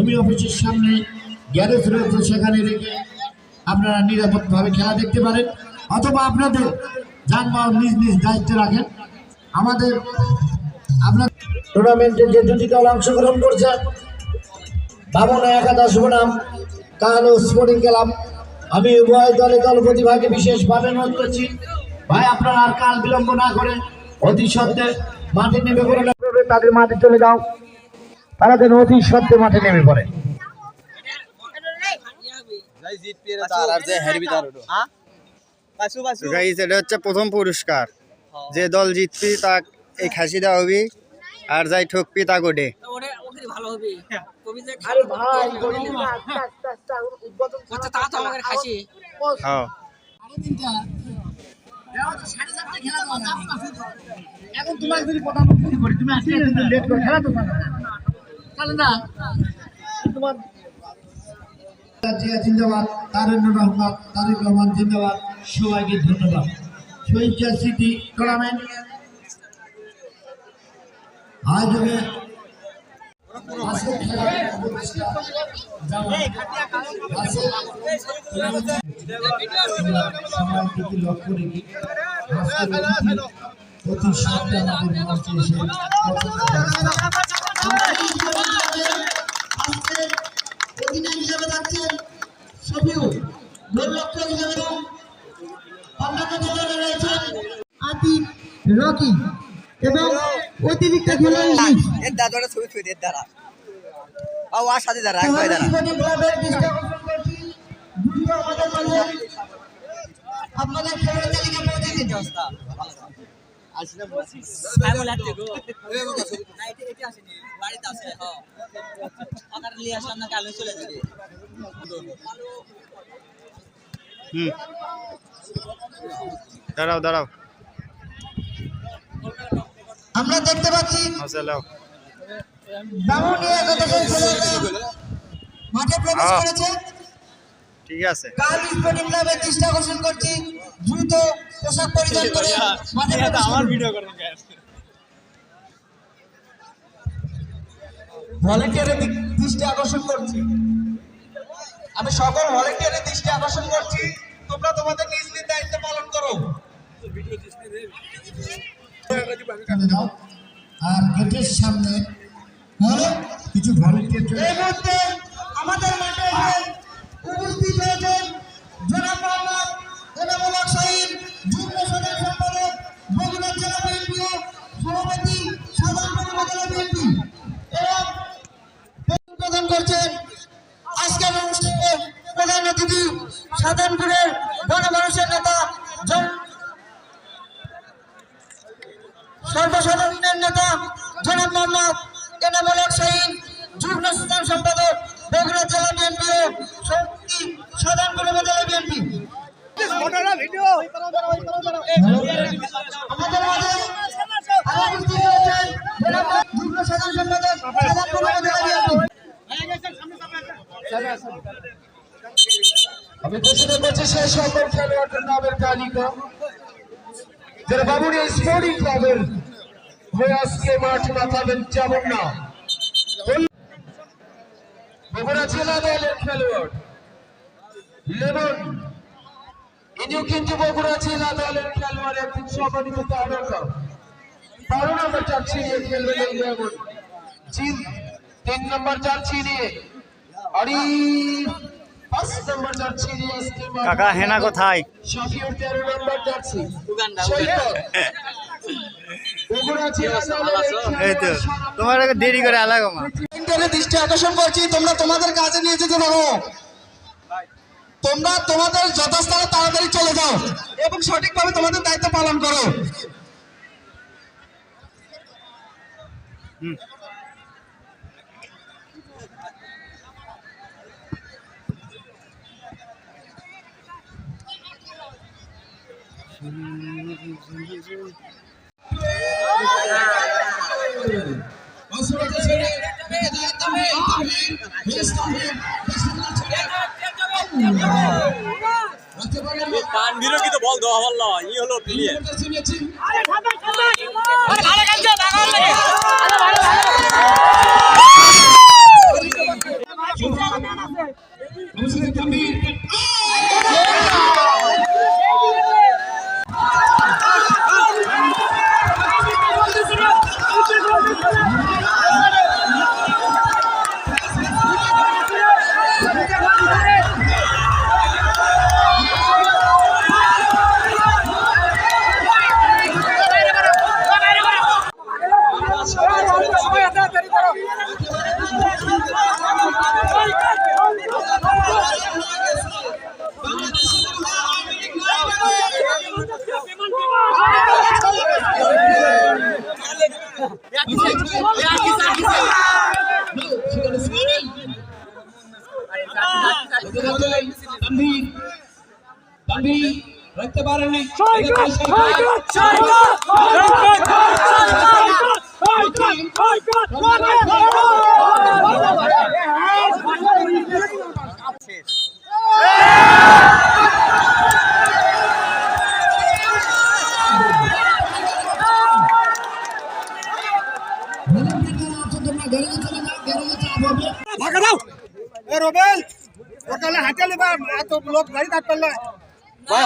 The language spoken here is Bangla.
ভূমি অফিসের সামনে গ্যারেজ রয়েছে, সেখানে রেখে আপনারা নিরাপদভাবে খেলা দেখতে পারেন, অথবা আপনাদের যানবাহন নিজ নিজ দায়িত্বে রাখেন। আমাদের আপনার টুর্নামেন্টে যে দুটি দল অংশগ্রহণ করছে, বামনা একাদশ বনাম কালো স্পোর্টিং ক্লাব, আমি উভয় দলে দল প্রতিভাগে বিশেষভাবে অনুরোধ করছি, ভাই আপনারা আর কাল বিলম্ব না করে অতি সত্ত্বে মাঠে নেমে পড়ে তাদের মাঠে চলে যাও, তারা যেন অতি সত্ত্বে মাঠে নেমে পড়ে। এটা হচ্ছে প্রথম পুরস্কার, যে দল জিতবি তা এই খাসি দেওয়া হবি, আর যাই ঠকবি তা গোডে। এখন তোমার যদি প্রধানমন্ত্রী করি, তুমি আজকে লেট করে খেলা তো তাহলে না তোমার জিন্দাবাদ, তারেক রহমান জিন্দাবাদ, সবাইকে ধন্যবাদ। শহীদ স্মৃতি টুর্নামেন্ট আয়োজনে লক্ষ্য রেখে অতি সাবধানে অধিনায়ক হিসেবে যাচ্ছেন শফিউল, গোলরক্ষক হিসেবে অন্যান্য দলে রয়েছেন আতিক, রকি এবং অতিরিক্ত খেলোয়াড় এর দাদাটা ছবি ছবি এর দ্বারা আও আর সাথে দ্বারা একবার দ্বারা আপনাদের খেলোয়াড় তালিকা পৌঁছে দিন। দাঁড়াও দাঁড়াও, আমরা দেখতে পাচ্ছি মাঠে প্রবেশ করেছে। ঠিক আছে, কাল স্পোর্টিং ক্লাবের দৃষ্টি আকর্ষণ করছি, দ্রুত পোশাক পরিধান করে মাঠে আমার ভিডিও করুন। ভলান্টিয়ারের দৃষ্টি আকর্ষণ করছি, আমি সকল ভলান্টিয়ারের দৃষ্টি আকর্ষণ করছি, তোমরা তোমাদের নিজ নিজ দায়িত্ব পালন করো। আর গেটের সামনে কিছু ভলান্টিয়ার আমাদের মাঠে উপস্থিত হয়েছেন জনাব মোহাম্মদ এনামুল হক শাহীন, যুগ্ম সাধারণ সম্পাদক বগুড়া জেলা বিএনপি ও সভাপতি সাধারণ উপজেলা বিএনপি, এবং প্রদান করছেন আজকের অনুষ্ঠানে প্রধান অতিথি সাধারণপুরের গণমানুষের নেতা সর্বসাধারণের নেতা জনাব মোহাম্মদ এনামুল হক শাহীন, যুগ্ম সাধারণ সম্পাদক বগুড়া জেলা বিএনপি ও সভাপতি সাধারণপুর উপজেলা বিএনপি। আমাদের মাঝে যুগ্ম সাধারণ সম্পাদক সাধারণপুর উপজেলা বিএনপি। আমি ঘোষণা করছি সেই সকল খেলোয়াড়দের নামের তালিকা যারা বাবুড়িয়া স্পোর্টিং ক্লাবের হয়ে আজকে মাঠ মাতাবেন, যেমন না বগুড়া জেলা দলের খেলোয়াড় লেমন, ইনিও কিন্তু বগুড়া জেলা দলের খেলোয়াড়, একজন সম্মানিত তারকা। 12 নম্বর জার্সি নিয়ে খেলবেন এই লেমন, 3 নম্বর জার্সি নিয়ে আরিফ, 5 নম্বর জার্সি নিয়ে আজকে কাকা হেনা কোথায়? শফিউর 13 নম্বর জার্সি সৈকত। বগুড়া জেলা এই তো তোমার দেরি করে আলাগো মা দৃষ্টি আকর্ষণ করছি, তোমরা তোমাদের কাজে নিয়ে যেতে পারো, তোমরা তোমাদের যথাস্থানে তাড়াতাড়ি চলে যাও এবং সঠিকভাবে তোমাদের দায়িত্ব পালন করো। কান বিরোধী বল দেওয়া হলো, ই হলো প্লেয়ার। রাখতে পারেনি ভাগা দাও এ রবেল সকালে হাঁটে নিবা এত লোক গাড়ি দাঁড় করলে ভাই